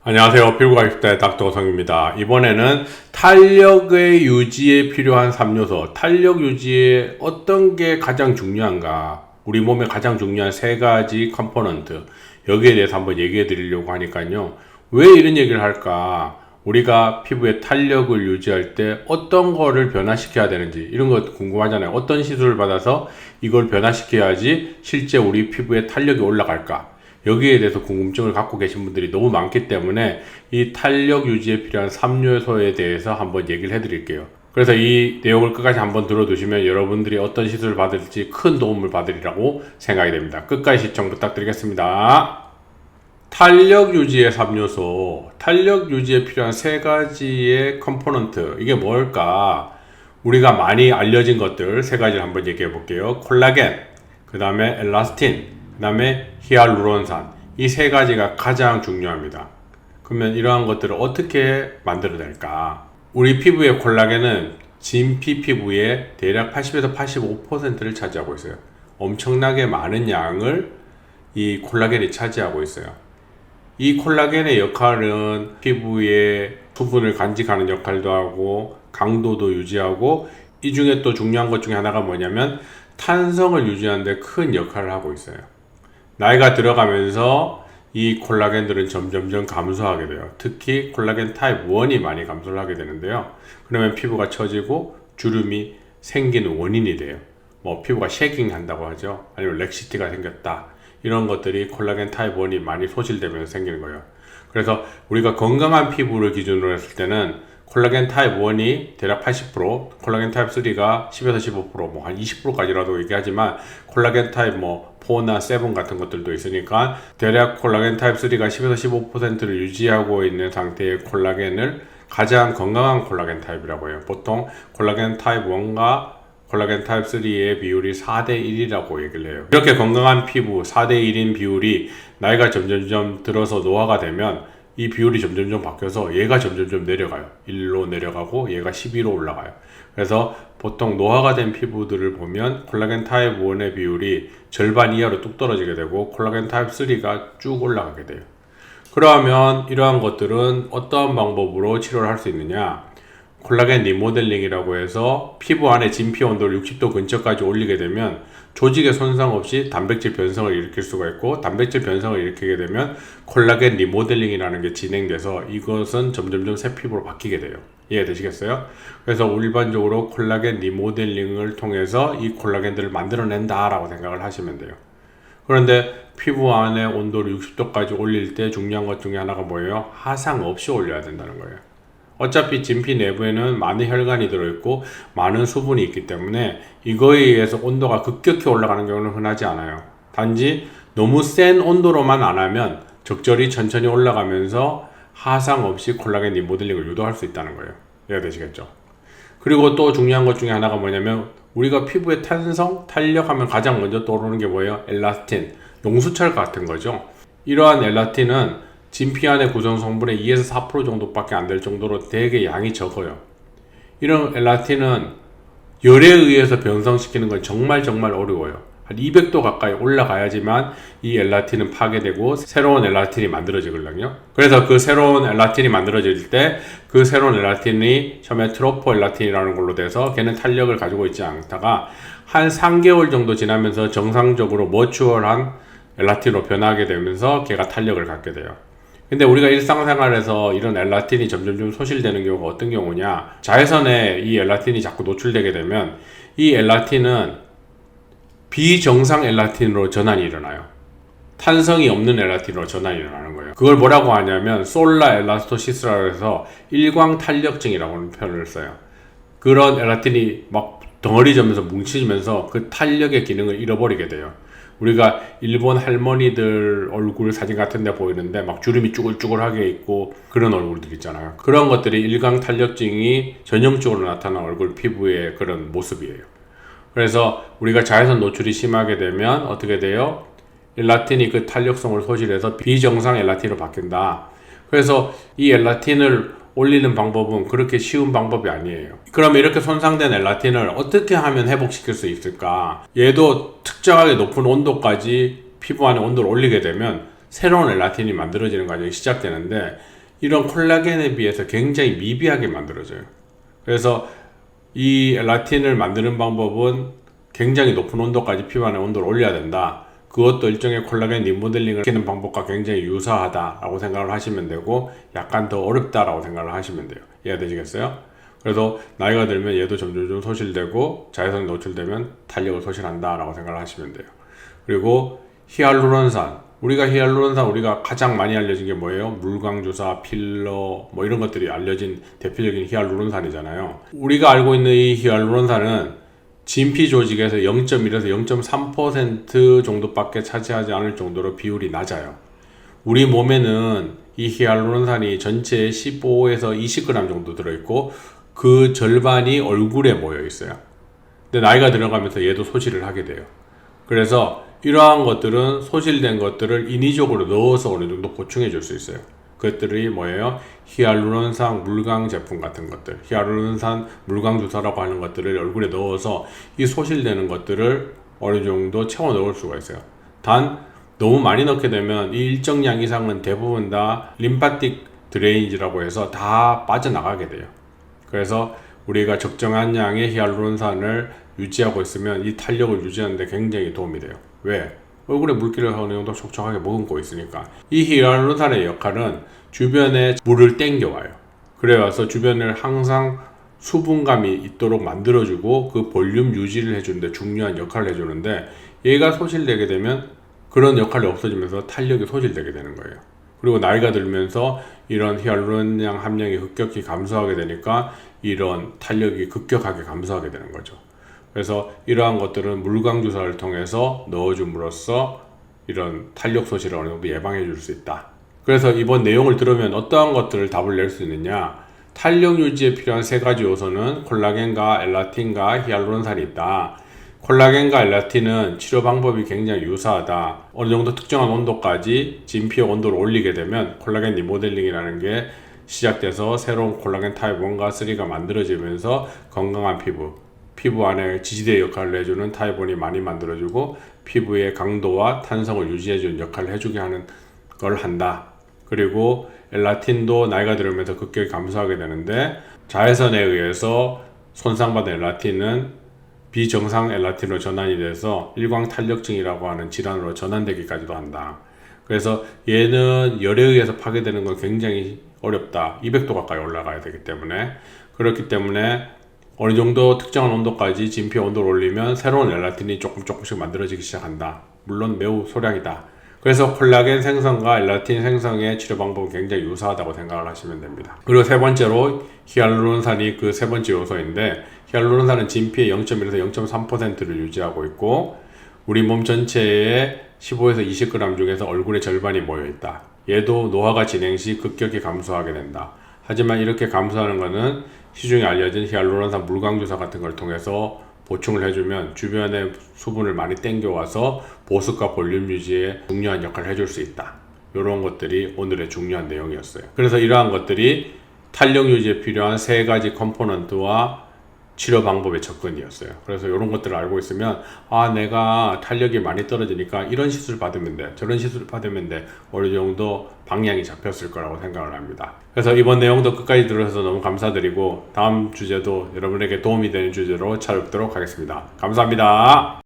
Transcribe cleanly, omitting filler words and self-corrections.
안녕하세요. 피부과 20대 닥터성입니다. 이번에는 탄력의 유지에 필요한 3요소, 탄력 유지에 어떤 게 가장 중요한가, 우리 몸에 가장 중요한 세 가지 컴포넌트, 여기에 대해서 한번 얘기해 드리려고 하니까요. 왜 이런 얘기를 할까? 우리가 피부의 탄력을 유지할 때 어떤 거를 변화시켜야 되는지 이런 거 궁금하잖아요. 어떤 시술을 받아서 이걸 변화시켜야지 실제 우리 피부의 탄력이 올라갈까? 여기에 대해서 궁금증을 갖고 계신 분들이 너무 많기 때문에 이 탄력 유지에 필요한 3요소에 대해서 한번 얘기를 해드릴게요. 그래서 이 내용을 끝까지 한번 들어두시면 여러분들이 어떤 시술을 받을지 큰 도움을 받으리라고 생각이 됩니다. 끝까지 시청 부탁드리겠습니다. 탄력 유지의 3요소, 탄력 유지에 필요한 세 가지의 컴포넌트, 이게 뭘까? 우리가 많이 알려진 것들 세 가지를 한번 얘기해 볼게요. 콜라겐, 그 다음에 엘라스틴, 그 다음에 히알루론산, 이 세 가지가 가장 중요합니다. 그러면 이러한 것들을 어떻게 만들어낼까? 우리 피부의 콜라겐은 진피 피부의 대략 80에서 85%를 차지하고 있어요. 엄청나게 많은 양을 이 콜라겐이 차지하고 있어요. 이 콜라겐의 역할은 피부의 수분을 간직하는 역할도 하고 강도도 유지하고, 이 중에 또 중요한 것 중에 하나가 뭐냐면 탄성을 유지하는 데 큰 역할을 하고 있어요. 나이가 들어가면서 이 콜라겐들은 점점점 감소하게 돼요. 특히 콜라겐 타입 1이 많이 감소를 하게 되는데요. 그러면 피부가 처지고 주름이 생기는 원인이 돼요. 뭐 피부가 쉐깅 한다고 하죠. 아니면 렉시티가 생겼다. 이런 것들이 콜라겐 타입 1이 많이 소실되면서 생기는 거예요. 그래서 우리가 건강한 피부를 기준으로 했을 때는 콜라겐 타입 1이 대략 80%, 콜라겐 타입 3가 10에서 15%, 뭐 한 20%까지라도 얘기하지만 콜라겐 타입 4나 7 같은 것들도 있으니까 대략 콜라겐 타입 3가 10에서 15%를 유지하고 있는 상태의 콜라겐을 가장 건강한 콜라겐 타입이라고 해요. 보통 콜라겐 타입 1과 콜라겐 타입 3의 비율이 4대 1이라고 얘기를 해요. 이렇게 건강한 피부 4대 1인 비율이 나이가 점점점 들어서 노화가 되면 이 비율이 점점점 바뀌어서 얘가 점점점 내려가요. 1로 내려가고 얘가 12로 올라가요. 그래서 보통 노화가 된 피부들을 보면 콜라겐 타입 1의 비율이 절반 이하로 뚝 떨어지게 되고 콜라겐 타입 3가 쭉 올라가게 돼요. 그러면 이러한 것들은 어떠한 방법으로 치료를 할 수 있느냐? 콜라겐 리모델링이라고 해서 피부 안에 진피 온도를 60도 근처까지 올리게 되면 조직의 손상 없이 단백질 변성을 일으킬 수가 있고, 단백질 변성을 일으키게 되면 콜라겐 리모델링이라는 게 진행돼서 이것은 점점점 새 피부로 바뀌게 돼요. 이해되시겠어요? 그래서 일반적으로 콜라겐 리모델링을 통해서 이 콜라겐들을 만들어낸다 라고 생각을 하시면 돼요. 그런데 피부 안에 온도를 60도까지 올릴 때 중요한 것 중에 하나가 뭐예요? 하상 없이 올려야 된다는 거예요. 어차피 진피 내부에는 많은 혈관이 들어있고 많은 수분이 있기 때문에 이거에 의해서 온도가 급격히 올라가는 경우는 흔하지 않아요. 단지 너무 센 온도로만 안 하면 적절히 천천히 올라가면서 하상 없이 콜라겐 리모델링을 유도할 수 있다는 거예요. 이해가 되시겠죠? 그리고 또 중요한 것 중에 하나가 뭐냐면 우리가 피부의 탄성, 탄력하면 가장 먼저 떠오르는 게 뭐예요? 엘라스틴, 용수철 같은 거죠. 이러한 엘라틴은 진피 안의 구성 성분의 2에서 4% 정도밖에 안 될 정도로 되게 양이 적어요. 이런 엘라틴은 열에 의해서 변성시키는 건 정말 어려워요. 한 200도 가까이 올라가야지만 이 엘라틴은 파괴되고 새로운 엘라틴이 만들어지거든요. 그래서 그 새로운 엘라틴이 만들어질 때 그 새로운 엘라틴이 처음에 트로포 엘라틴이라는 걸로 돼서 걔는 탄력을 가지고 있지 않다가 한 3개월 정도 지나면서 정상적으로 머추얼한 엘라틴으로 변하게 되면서 걔가 탄력을 갖게 돼요. 근데 우리가 일상생활에서 이런 엘라틴이 점점 소실되는 경우가 어떤 경우냐, 자외선에 이 엘라틴이 자꾸 노출되게 되면 이 엘라틴은 비정상 엘라틴으로 전환이 일어나요. 탄성이 없는 엘라틴으로 전환이 일어나는 거예요. 그걸 뭐라고 하냐면 솔라 엘라스토시스라고 해서 일광탄력증이라고 표현을 써요. 그런 엘라틴이 막 덩어리져면서 뭉치면서 그 탄력의 기능을 잃어버리게 돼요. 우리가 일본 할머니들 얼굴 사진 같은 데 보이는데 막 주름이 쭈글쭈글하게 있고 그런 얼굴들 있잖아요. 그런 것들이 일광탄력증이 전형적으로 나타나는 얼굴 피부의 그런 모습이에요. 그래서 우리가 자외선 노출이 심하게 되면 어떻게 돼요? 엘라틴이 그 탄력성을 소실해서 비정상 엘라틴으로 바뀐다. 그래서 이 엘라틴을 올리는 방법은 그렇게 쉬운 방법이 아니에요. 그럼 이렇게 손상된 엘라틴을 어떻게 하면 회복시킬 수 있을까? 얘도 특정하게 높은 온도까지 피부 안에 온도를 올리게 되면 새로운 엘라틴이 만들어지는 과정이 시작되는데, 이런 콜라겐에 비해서 굉장히 미비하게 만들어져요. 그래서 이 엘라틴을 만드는 방법은 굉장히 높은 온도까지 피부 안의 온도를 올려야 된다. 그것도 일종의 콜라겐 리모델링을 시키는 방법과 굉장히 유사하다라고 생각을 하시면 되고, 약간 더 어렵다라고 생각을 하시면 돼요. 이해가 되시겠어요? 그래서 나이가 들면 얘도 점점 소실되고 자외선에 노출되면 탄력을 소실한다라고 생각을 하시면 돼요. 그리고 히알루론산, 우리가 가장 많이 알려진 게 뭐예요? 물광주사, 필러, 뭐 이런 것들이 알려진 대표적인 히알루론산이잖아요. 우리가 알고 있는 이 히알루론산은 진피 조직에서 0.1에서 0.3% 정도밖에 차지하지 않을 정도로 비율이 낮아요. 우리 몸에는 이 히알루론산이 전체에 15에서 20g 정도 들어있고, 그 절반이 얼굴에 모여 있어요. 근데 나이가 들어가면서 얘도 소실을 하게 돼요. 그래서 이러한 것들은 소실된 것들을 인위적으로 넣어서 어느 정도 보충해 줄 수 있어요. 그것들이 뭐예요? 히알루론산 물광 제품 같은 것들, 히알루론산 물광 주사라고 하는 것들을 얼굴에 넣어서 이 소실되는 것들을 어느 정도 채워 넣을 수가 있어요. 단 너무 많이 넣게 되면 이 일정량 이상은 대부분 다 림파틱 드레인지라고 해서 다 빠져나가게 돼요. 그래서 우리가 적정한 양의 히알루론산을 유지하고 있으면 이 탄력을 유지하는 데 굉장히 도움이 돼요. 왜? 얼굴에 물기를 어느 정도 촉촉하게 머금고 있으니까. 이 히알루론산의 역할은 주변에 물을 땡겨와요. 그래와서 주변을 항상 수분감이 있도록 만들어주고 그 볼륨 유지를 해주는데 중요한 역할을 해주는데, 얘가 소실되게 되면 그런 역할이 없어지면서 탄력이 소실되게 되는 거예요. 그리고 나이가 들면서 이런 히알루론산 함량이 급격히 감소하게 되니까 이런 탄력이 급격하게 감소하게 되는 거죠. 그래서 이러한 것들은 물광 주사를 통해서 넣어줌으로써 이런 탄력 소실을 어느 정도 예방해 줄 수 있다. 그래서 이번 내용을 들으면 어떠한 것들을 답을 낼 수 있느냐? 탄력 유지에 필요한 세 가지 요소는 콜라겐과 엘라틴과 히알루론산이 있다. 콜라겐과 엘라틴은 치료 방법이 굉장히 유사하다. 어느 정도 특정한 온도까지 진피의 온도를 올리게 되면 콜라겐 리모델링이라는 게 시작돼서 새로운 콜라겐 타입 1과 3가 만들어지면서 건강한 피부 안에 지지대 역할을 해주는 타입 1이 많이 만들어주고, 피부의 강도와 탄성을 유지해주는 역할을 해주게 하는 걸 한다. 그리고 엘라틴도 나이가 들으면서 급격히 감소하게 되는데, 자외선에 의해서 손상받은 엘라틴은 비정상 엘라틴으로 전환이 돼서 일광탄력증이라고 하는 질환으로 전환되기까지도 한다. 그래서 얘는 열에 의해서 파괴되는 건 굉장히 어렵다. 200도 가까이 올라가야 되기 때문에. 그렇기 때문에 어느 정도 특정한 온도까지 진피 온도를 올리면 새로운 엘라틴이 조금씩 만들어지기 시작한다. 물론 매우 소량이다. 그래서 콜라겐 생성과 엘라틴 생성의 치료 방법은 굉장히 유사하다고 생각을 하시면 됩니다. 그리고 세 번째로 히알루론산이 그 세 번째 요소인데, 히알루론산은 진피의 0.1에서 0.3%를 유지하고 있고, 우리 몸 전체의 15에서 20g 중에서 얼굴의 절반이 모여 있다. 얘도 노화가 진행 시 급격히 감소하게 된다. 하지만 이렇게 감소하는 것은 시중에 알려진 히알루론산 물광주사 같은 걸 통해서 보충을 해주면 주변에 수분을 많이 땡겨와서 보습과 볼륨 유지에 중요한 역할을 해줄 수 있다. 이런 것들이 오늘의 중요한 내용이었어요. 그래서 이러한 것들이 탄력 유지에 필요한 세 가지 컴포넌트와 치료 방법의 접근이었어요. 그래서 이런 것들을 알고 있으면, 내가 탄력이 많이 떨어지니까 이런 시술 받으면 돼, 저런 시술 받으면 돼, 어느 정도 방향이 잡혔을 거라고 생각을 합니다. 그래서 이번 내용도 끝까지 들어주셔서 너무 감사드리고, 다음 주제도 여러분에게 도움이 되는 주제로 찾아뵙도록 하겠습니다. 감사합니다.